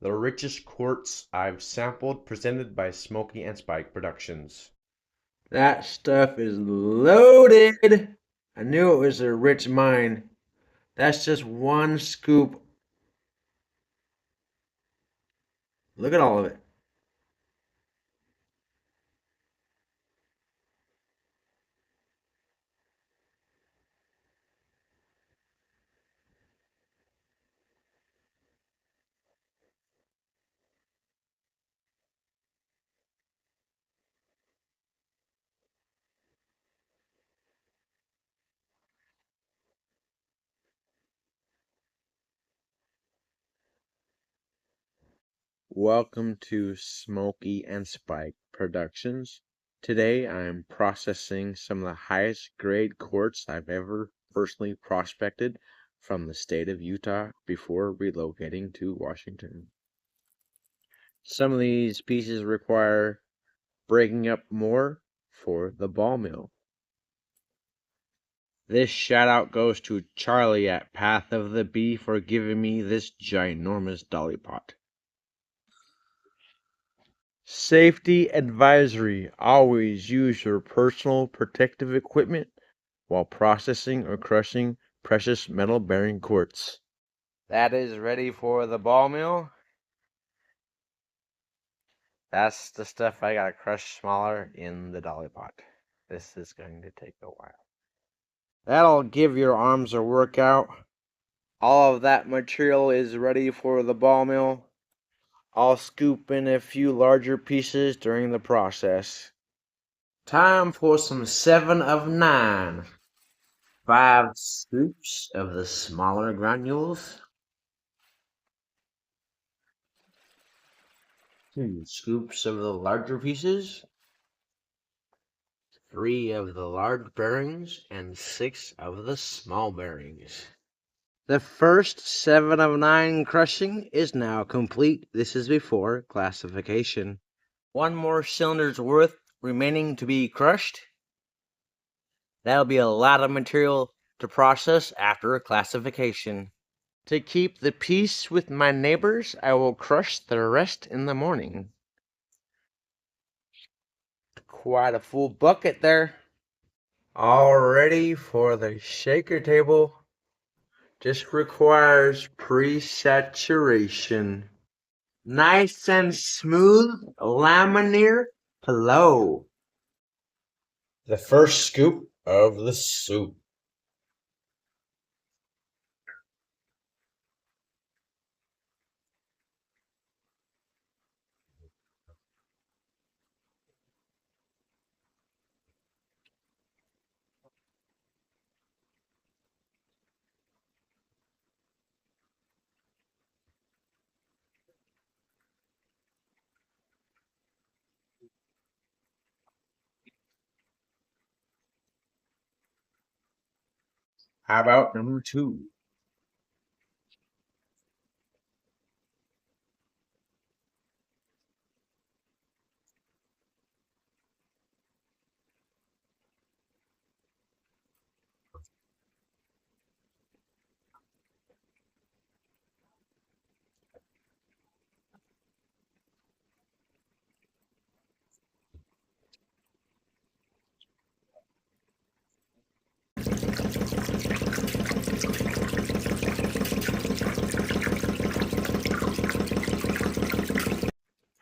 The Richest Quartz I've sampled, presented by Smokey and Spike Productions. That stuff is loaded. I knew it was a rich mine. That's just one scoop. Look at all of it. Welcome to Smokey and Spike Productions. Today I'm processing some of the highest grade quartz I've ever personally prospected from the state of Utah before relocating to Washington. Some of these pieces require breaking up more for the ball mill. This shout out goes to Charlie at Path of the Bee for giving me this ginormous dolly pot. Safety advisory: always use your personal protective equipment while processing or crushing precious metal bearing quartz. That is ready for the ball mill. That's the stuff I gotta crush smaller in the dolly pot. This is going to take a while. That'll give your arms a workout. All of that material is ready for the ball mill. I'll scoop in a few larger pieces during the process. Time for some 7 of 9. 5 scoops of the smaller granules. 2 scoops of the larger pieces. 3 of the large bearings and 6 of the small bearings. The first 7 of 9 crushing is now complete. This is before classification. 1 more cylinder's worth remaining to be crushed. That'll be a lot of material to process after classification. To keep the peace with my neighbors, I will crush the rest in the morning. Quite a full bucket there. All ready for the shaker table. Just requires pre-saturation. Nice and smooth, laminar flow. The first scoop of the soup. How about number 2?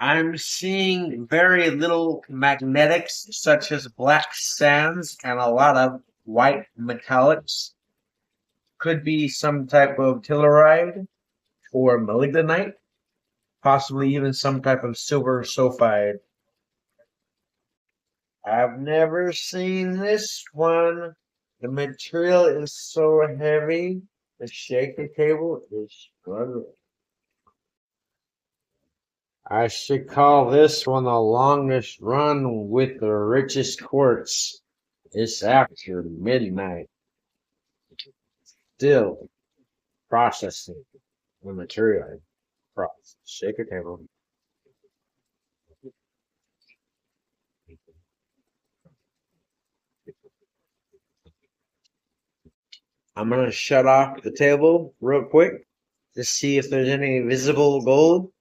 I'm seeing very little magnetics, such as black sands, and a lot of white metallics. Could be some type of telluride or malignite, possibly even some type of silver sulfide. I've never seen this one. The material is so heavy, the shaker table is struggling. I should call this one the longest run with the richest quartz. It's after midnight. Still processing the material across the shaker table. I'm gonna shut off the table real quick to see if there's any visible gold.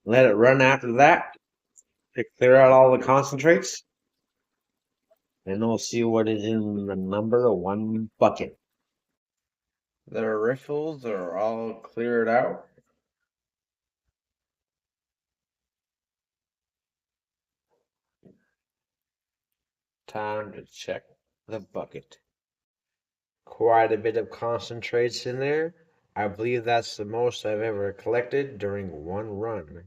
Let it run after that to clear out all the concentrates. And we'll see what is in the number one bucket. The riffles are all cleared out. Time to check the bucket. Quite a bit of concentrates in there. I believe that's the most I've ever collected during one run.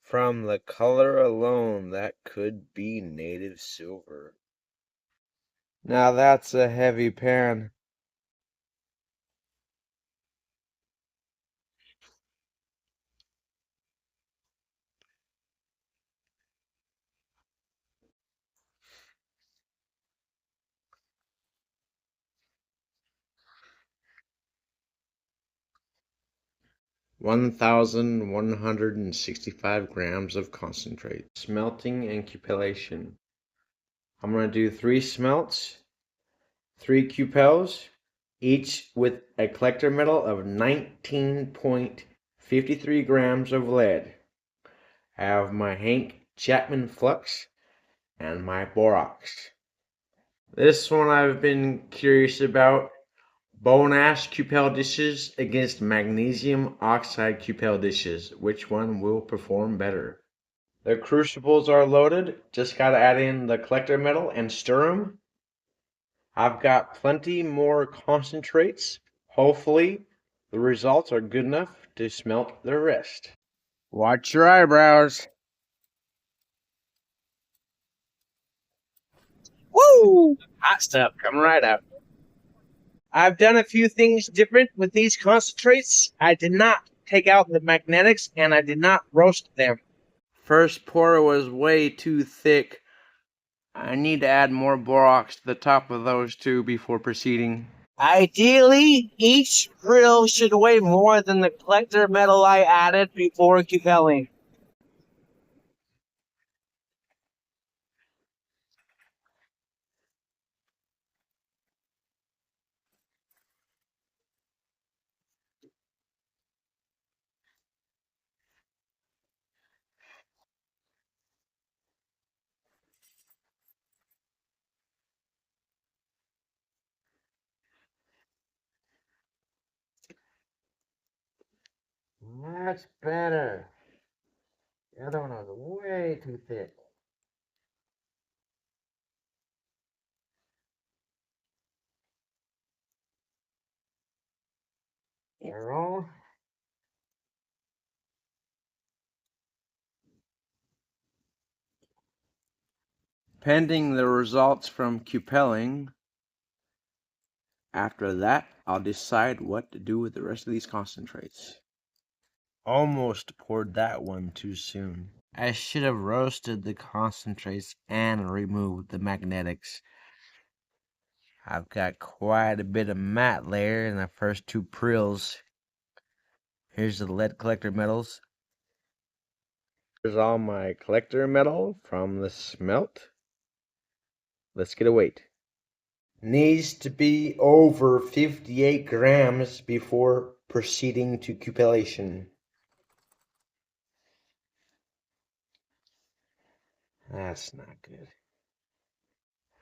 From the color alone, that could be native silver. Now that's a heavy pan. (1,165 grams of concentrate. Smelting and cupellation. I'm going to do 3 smelts, 3 cupels, each with a collector metal of 19.53 grams of lead. I have my Hank Chapman flux and my borax. This one I've been curious about. Bone ash cupel dishes against magnesium oxide cupel dishes. Which one will perform better? The crucibles are loaded. Just gotta add in the collector metal and stir them. I've got plenty more concentrates. Hopefully the results are good enough to smelt the rest. Watch your eyebrows. Woo! Hot stuff coming right out. I've done a few things different with these concentrates. I did not take out the magnetics and I did not roast them. First pour was way too thick. I need to add more borax to the top of those two before proceeding. Ideally, each drill should weigh more than the collector metal I added before cupelling. That's better. The other one was way too thick. Arrow. Pending the results from cupelling, after that, I'll decide what to do with the rest of these concentrates. Almost poured that one too soon. I should have roasted the concentrates and removed the magnetics. I've got quite a bit of matte layer in the first 2 prills. Here's the lead collector metals. Here's all my collector metal from the smelt. Let's get a weight. Needs to be over 58 grams before proceeding to cupellation. That's not good.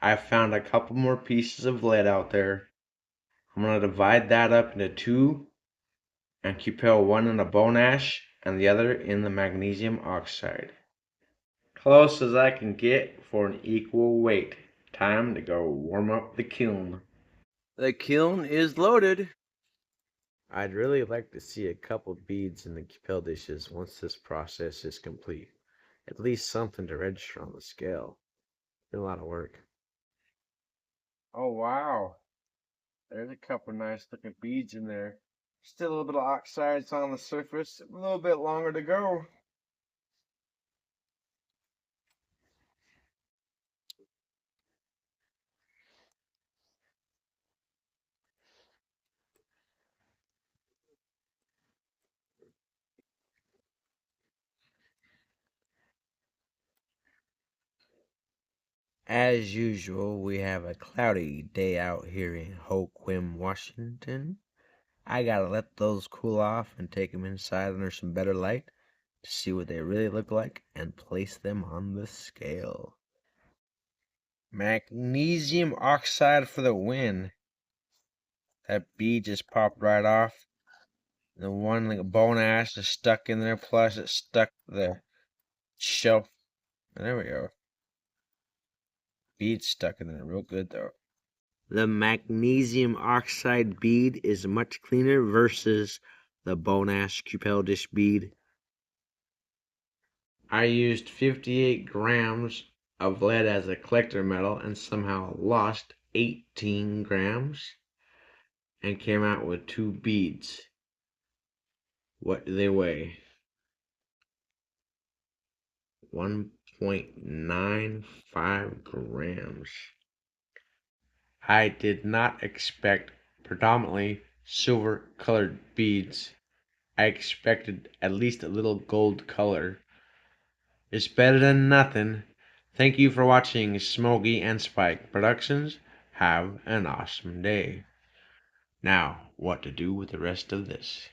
I found a couple more pieces of lead out there. I'm going to divide that up into 2 and cupel one in the bone ash and the other in the magnesium oxide. Close as I can get for an equal weight. Time to go warm up the kiln. The kiln is loaded. I'd really like to see a couple beads in the cupel dishes once this process is complete. At least something to register on the scale. Been a lot of work. Oh wow. There's a couple nice looking beads in there. Still a little bit of oxides on the surface. A little bit longer to go. As usual, we have a cloudy day out here in Hoquiam, Washington. I gotta let those cool off and take them inside under some better light to see what they really look like and place them on the scale. Magnesium oxide for the win. That bead just popped right off. The one like a bone ash is stuck in there, plus it stuck the shelf. There we go. Bead stuck in there real good though. The magnesium oxide bead is much cleaner versus the bone ash Cupel dish bead. I used 58 grams of lead as a collector metal and somehow lost 18 grams and came out with 2 beads. What do they weigh? 1.95 grams. I did not expect predominantly silver colored beads. I expected at least a little gold color. It's better than nothing. Thank you for watching Smokey and Spike Productions. Have an awesome day. Now, what to do with the rest of this?